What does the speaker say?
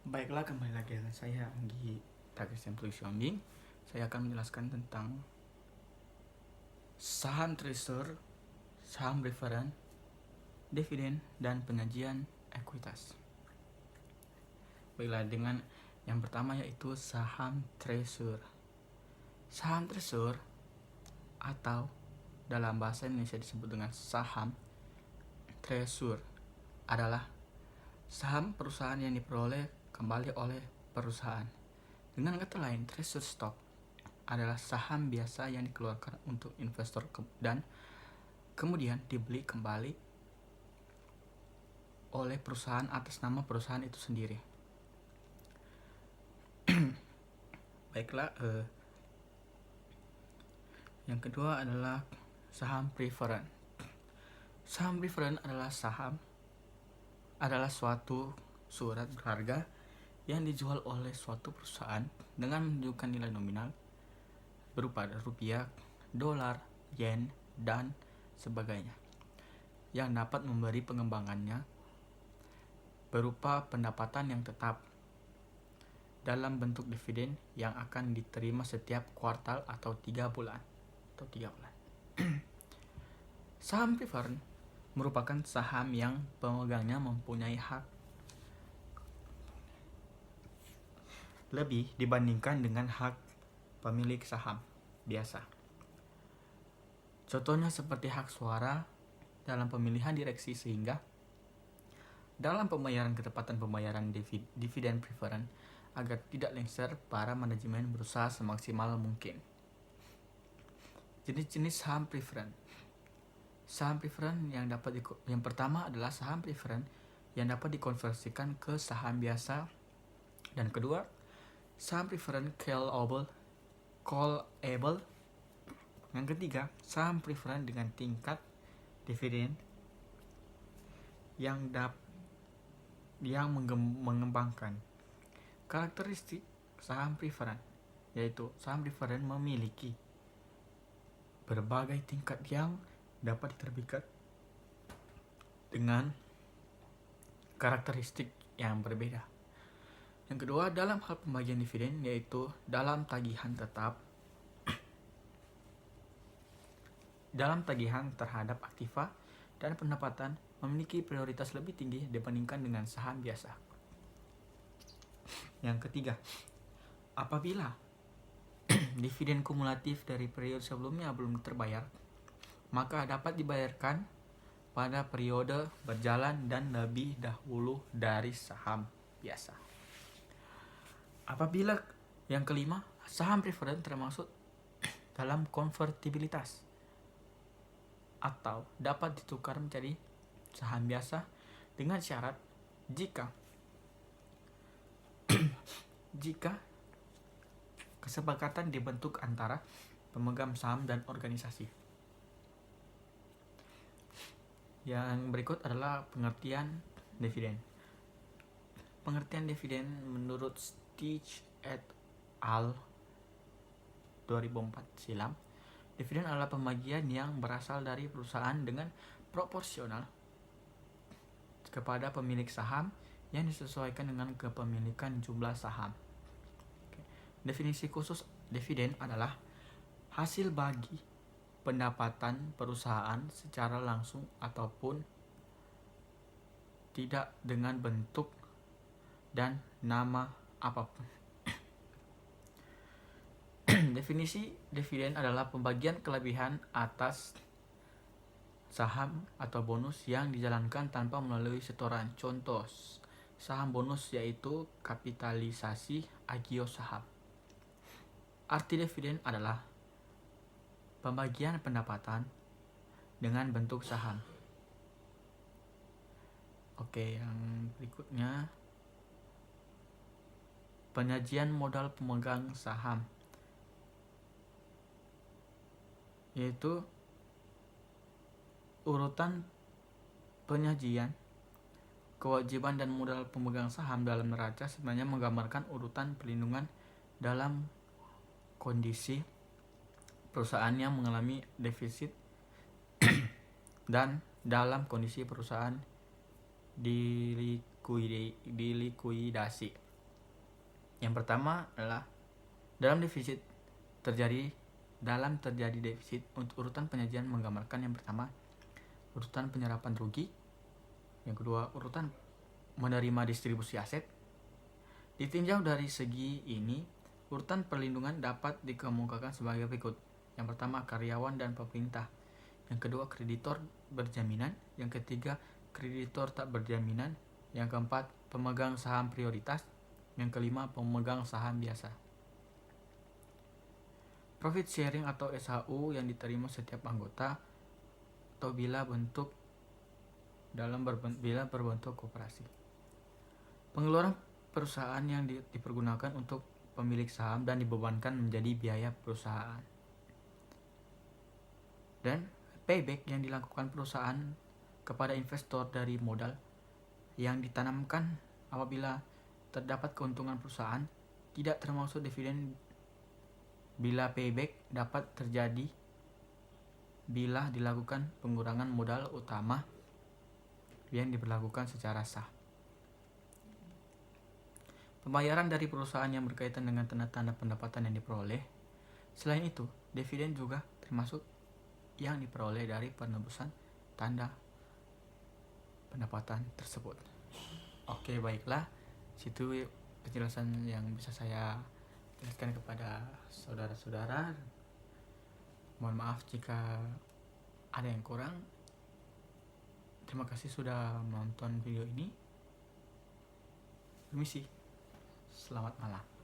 Baiklah, kembali lagi dengan saya Anggi Tagesem Siombing. Saya akan menjelaskan tentang saham treasury, saham preferen, dividen, dan penyajian ekuitas. Baiklah, dengan yang pertama yaitu saham treasury. Saham treasury atau dalam bahasa Indonesia disebut dengan saham treasury adalah saham perusahaan yang diperoleh kembali oleh perusahaan. Dengan kata lain, treasury stock adalah saham biasa yang dikeluarkan untuk investor dan kemudian dibeli kembali oleh perusahaan atas nama perusahaan itu sendiri. Baiklah, yang kedua adalah saham preferen. Saham preferen adalah suatu surat berharga yang dijual oleh suatu perusahaan dengan menunjukkan nilai nominal berupa rupiah, dolar, yen, dan sebagainya, yang dapat memberi pengembangannya berupa pendapatan yang tetap dalam bentuk dividen yang akan diterima setiap kuartal atau 3 bulan. Saham preferen merupakan saham yang pemegangnya mempunyai hak lebih dibandingkan dengan hak pemilik saham biasa. Contohnya seperti hak suara dalam pemilihan direksi, sehingga dalam pembayaran ketepatan pembayaran dividen preferen agar tidak lengser, para manajemen berusaha semaksimal mungkin. Jenis-jenis saham preferen. Saham preferen yang pertama adalah saham preferen yang dapat dikonversikan ke saham biasa, dan kedua, saham preferen callable. Yang ketiga, saham preferen dengan tingkat dividen yang mengembangkan. Karakteristik saham preferen yaitu saham preferen memiliki berbagai tingkat yang dapat diterbitkan dengan karakteristik yang berbeda. Yang kedua, dalam hal pembagian dividen yaitu dalam tagihan tetap, dalam tagihan terhadap aktiva dan pendapatan memiliki prioritas lebih tinggi dibandingkan dengan saham biasa. Yang ketiga, apabila dividen kumulatif dari periode sebelumnya belum terbayar, maka dapat dibayarkan pada periode berjalan dan lebih dahulu dari saham biasa. Apabila yang kelima, saham preferen termasuk dalam konvertibilitas atau dapat ditukar menjadi saham biasa dengan syarat jika kesepakatan dibentuk antara pemegang saham dan organisasi. Yang berikut adalah pengertian dividen. Pengertian dividen menurut Stich et al. 2004 silam, dividen adalah pembagian yang berasal dari perusahaan dengan proporsional kepada pemilik saham yang disesuaikan dengan kepemilikan jumlah saham. Definisi khusus dividen adalah hasil bagi pendapatan perusahaan secara langsung ataupun tidak dengan bentuk dan nama apapun. Definisi dividen adalah pembagian kelebihan atas saham atau bonus yang dijalankan tanpa melalui setoran. Contoh saham bonus yaitu kapitalisasi agio saham. Arti dividen adalah pembagian pendapatan dengan bentuk saham. Oke, yang berikutnya, penyajian modal pemegang saham, yaitu urutan penyajian kewajiban dan modal pemegang saham dalam neraca sebenarnya menggambarkan urutan perlindungan dalam kondisi perusahaan yang mengalami defisit dan dalam kondisi perusahaan dilikuidasi. Yang pertama adalah dalam terjadi defisit, untuk urutan penyajian menggambarkan yang pertama urutan penyerapan rugi, yang kedua urutan menerima distribusi aset. Ditinjau dari segi ini, urutan perlindungan dapat dikemukakan sebagai berikut. Yang pertama karyawan dan pemerintah, yang kedua kreditor berjaminan, yang ketiga kreditor tak berjaminan, yang keempat pemegang saham prioritas, yang kelima pemegang saham biasa. Profit sharing atau SHU yang diterima setiap anggota atau bila berbentuk koperasi. Pengeluaran perusahaan yang dipergunakan untuk pemilik saham dan dibebankan menjadi biaya perusahaan. Dan payback yang dilakukan perusahaan kepada investor dari modal yang ditanamkan apabila terdapat keuntungan perusahaan tidak termasuk dividen, bila payback dapat terjadi bila dilakukan pengurangan modal utama yang diberlakukan secara sah. Pembayaran dari perusahaan yang berkaitan dengan tanda-tanda pendapatan yang diperoleh. Selain itu, dividen juga termasuk yang diperoleh dari penebusan tanda pendapatan tersebut. Oke, baiklah. Situ penjelasan yang bisa saya jelaskan kepada saudara-saudara. Mohon maaf jika ada yang kurang. Terima kasih sudah menonton video ini. Permisi. Selamat malam.